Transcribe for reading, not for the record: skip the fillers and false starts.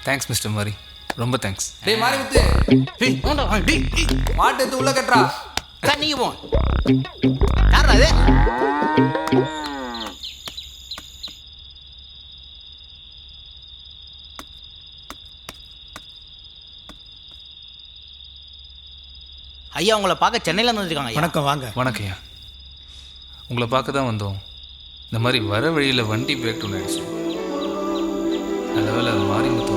Thanks mister மாரி, ரொம்ப thanks. டேய் மாரிமுத்து, மாட்டு எடுத்து உள்ள கட்டுறா. நீங்க போ. யாரா அது? ஐயா உங்களை பார்க்க சென்னையில் வந்துருக்காங்க. வணக்கம், வாங்க. வணக்கம் ஐயா, உங்களை பார்க்க தான் வந்தோம். இந்த மாதிரி வர வழியில் வண்டி பிரேக் டவுன் ஆகிடுச்சு. நல்ல வேலை மாரிமுத்து